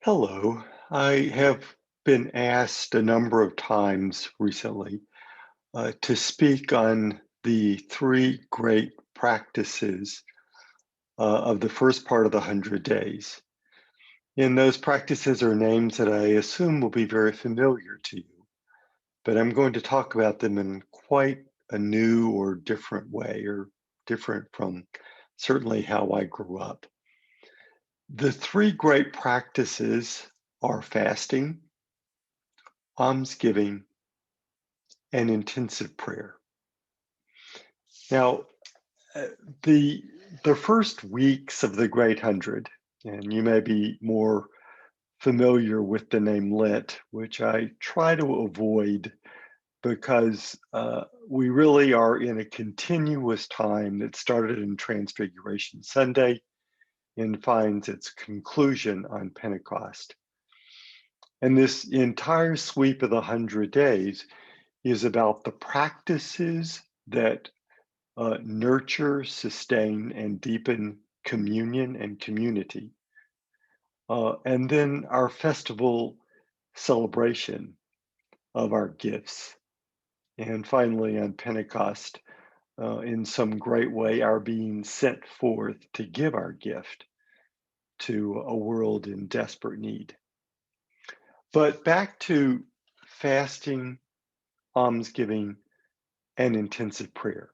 Hello. I have been asked a number of times recently to speak on the three great practices of the first part of the 100 days. And those practices are names that I assume will be very familiar to you, but I'm going to talk about them in quite a new or different way, or different from certainly how I grew up. The three great practices are fasting, almsgiving, and intensive prayer. Now, uh, the the first weeks of the Great Hundred, and you may be more familiar with the name Lent, which I try to avoid because we really are in a continuous time that started in Transfiguration Sunday and finds its conclusion on Pentecost. And this entire sweep of the 100 days is about the practices that nurture, sustain, and deepen communion and community. And then our festival celebration of our gifts. And finally, on Pentecost, in some great way, our being sent forth to give our gift to a world in desperate need. But back to fasting, almsgiving, and intensive prayer.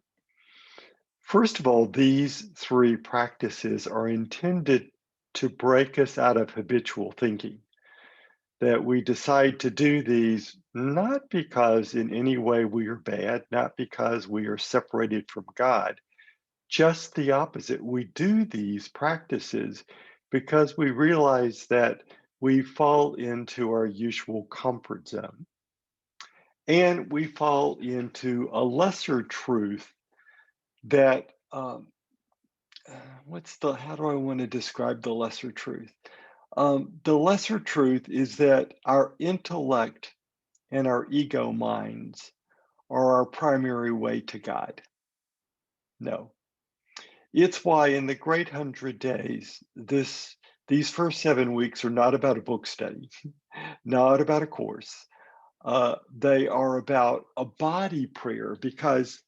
First of all, these three practices are intended to break us out of habitual thinking, that we decide to do these not because in any way we are bad, not because we are separated from God, just the opposite. We do these practices because we realize that we fall into our usual comfort zone and we fall into a lesser truth that how do I want to describe the lesser truth? The lesser truth is that our intellect and our ego minds are our primary way to God. No. It's why in the Great 100 Days, these first 7 weeks are not about a book study, not about a course. They are about a body prayer because,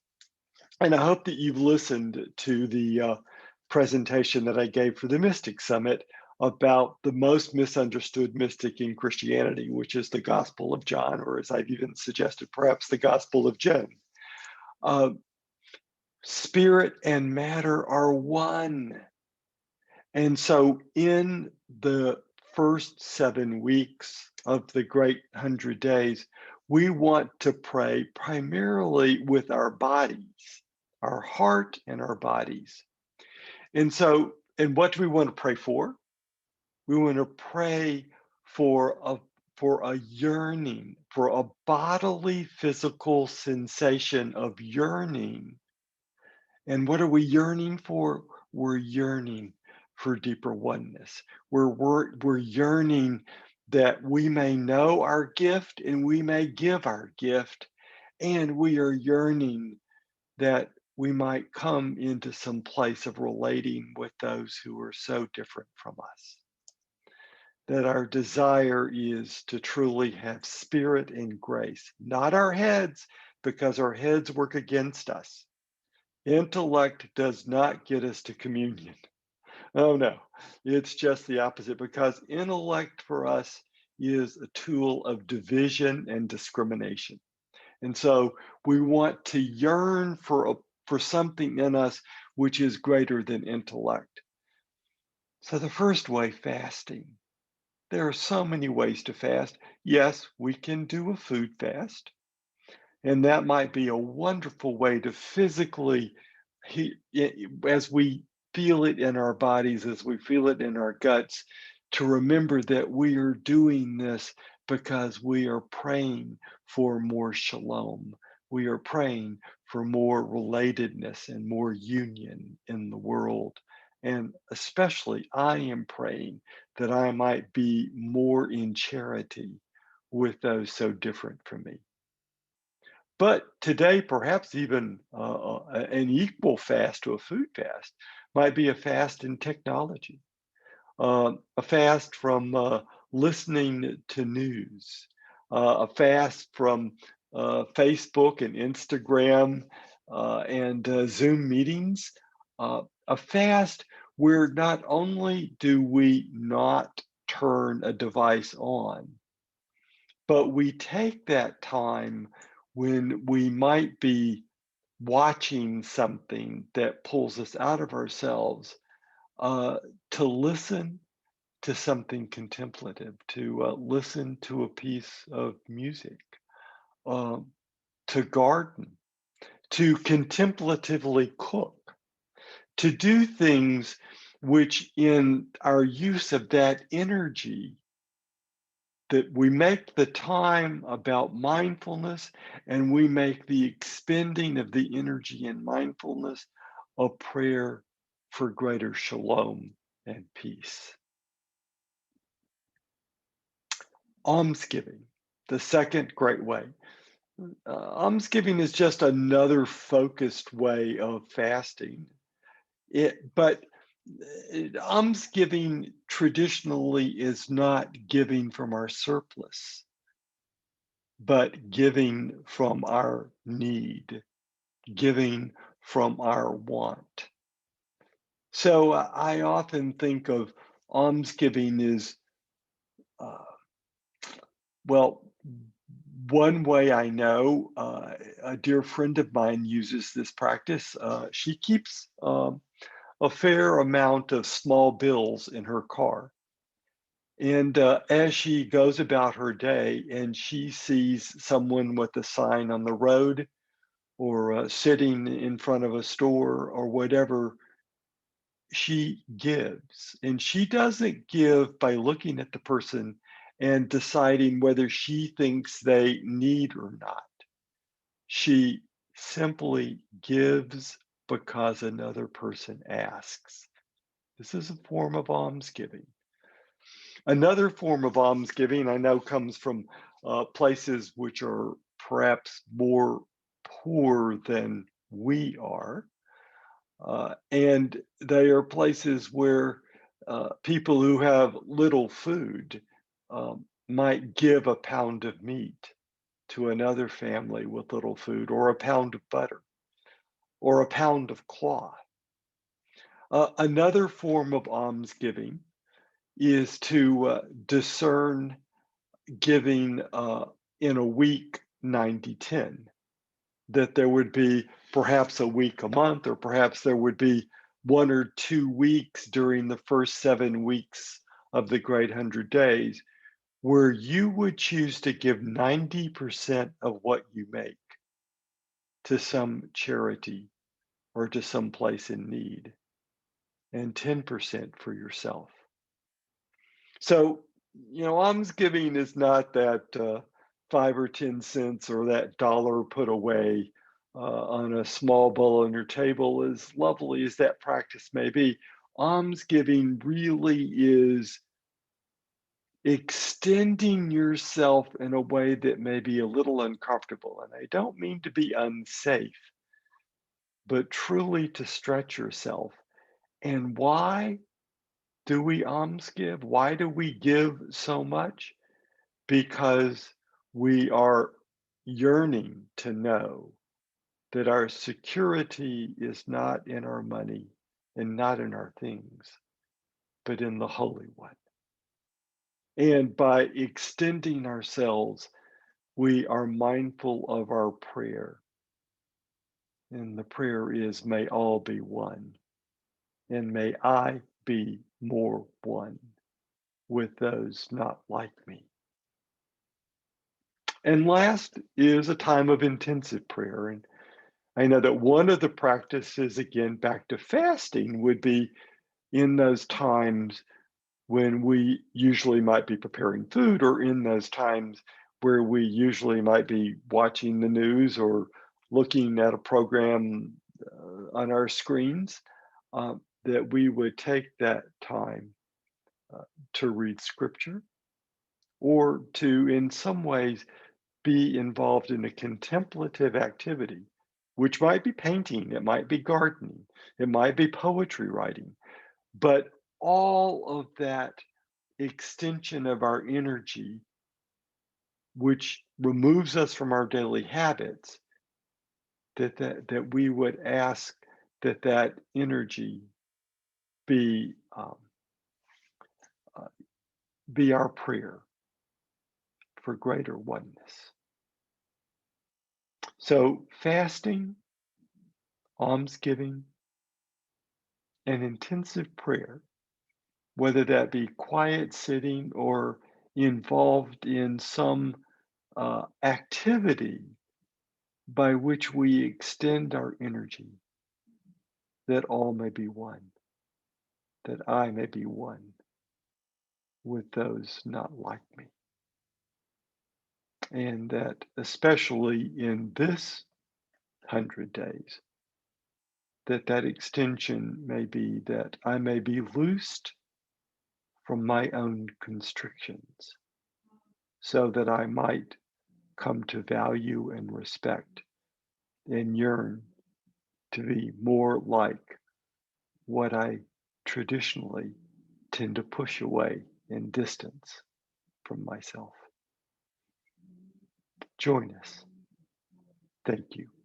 and I hope that you've listened to the presentation that I gave for the Mystic Summit about the most misunderstood mystic in Christianity, which is the Gospel of John, or as I've even suggested, perhaps the Gospel of Joan. Uh, Spirit and matter are one. And so in the first 7 weeks of the Great 100 Days, we want to pray primarily with our bodies, our heart and our bodies. And what do we want to pray for? We want to pray for a yearning, for a bodily physical sensation of yearning. And what are we yearning for? We're yearning for deeper oneness. We're yearning that we may know our gift and we may give our gift. And we are yearning that we might come into some place of relating with those who are so different from us. That our desire is to truly have spirit and grace, not our heads, because our heads work against us. Intellect does not get us to communion. Oh no, it's just the opposite because intellect for us is a tool of division and discrimination. And so we want to yearn for something in us which is greater than intellect. So the first way, fasting. There are so many ways to fast. Yes, we can do a food fast, and that might be a wonderful way to physically, as we feel it in our bodies, as we feel it in our guts, to remember that we are doing this because we are praying for more shalom. We are praying for more relatedness and more union in the world. And especially, I am praying that I might be more in charity with those so different from me. But today, perhaps even an equal fast to a food fast might be a fast in technology, a fast from listening to news, a fast from Facebook and Instagram and Zoom meetings, a fast where not only do we not turn a device on, but we take that time when we might be watching something that pulls us out of ourselves uh, to listen to something contemplative, to listen to a piece of music, um, to garden, to contemplatively cook, to do things which, in our use of that energy, that we make the time about mindfulness and we make the expending of the energy in mindfulness a prayer for greater shalom and peace. Almsgiving, the second great way. Almsgiving is just another focused way of fasting. But almsgiving traditionally is not giving from our surplus, but giving from our need, giving from our want. So I often think of almsgiving as, uh, well, one way I know, a dear friend of mine uses this practice. She keeps a fair amount of small bills in her car. And as she goes about her day and she sees someone with a sign on the road or sitting in front of a store or whatever, she gives. And she doesn't give by looking at the person and deciding whether she thinks they need or not. She simply gives because another person asks. This is a form of almsgiving. Another form of almsgiving I know comes from places which are perhaps more poor than we are. And they are places where people who have little food might give a pound of meat to another family with little food, or a pound of butter, or a pound of cloth. Another form of almsgiving is to discern giving in a week 90-10, that there would be perhaps a week a month, or perhaps there would be 1 or 2 weeks during the first 7 weeks of the Great 100 Days where you would choose to give 90% of what you make to some charity or to some place in need, and 10% for yourself. So, almsgiving is not that 5 or 10 cents or that dollar put away on a small bowl on your table, as lovely as that practice may be. Almsgiving really is extending yourself in a way that may be a little uncomfortable. And I don't mean to be unsafe, but truly to stretch yourself. And why do we almsgive? Why do we give so much? Because we are yearning to know that our security is not in our money and not in our things, but in the Holy One. And by extending ourselves, we are mindful of our prayer. And the prayer is, may all be one, and may I be more one with those not like me. And last is a time of intensive prayer. And I know that one of the practices, again, back to fasting, would be in those times when we usually might be preparing food, or in those times where we usually might be watching the news or looking at a program on our screens, that we would take that time uh, to read scripture, or to, in some ways, be involved in a contemplative activity, which might be painting, it might be gardening, it might be poetry writing, but all of that extension of our energy, which removes us from our daily habits, that we would ask that that energy be uh, be our prayer for greater oneness. So fasting, almsgiving, and intensive prayer, whether that be quiet sitting or involved in some activity by which we extend our energy, that all may be one, that I may be one with those not like me. And that especially in this 100 days, that extension may be that I may be loosed from my own constrictions so that I might come to value and respect and yearn to be more like what I traditionally tend to push away and distance from myself. Join us. Thank you.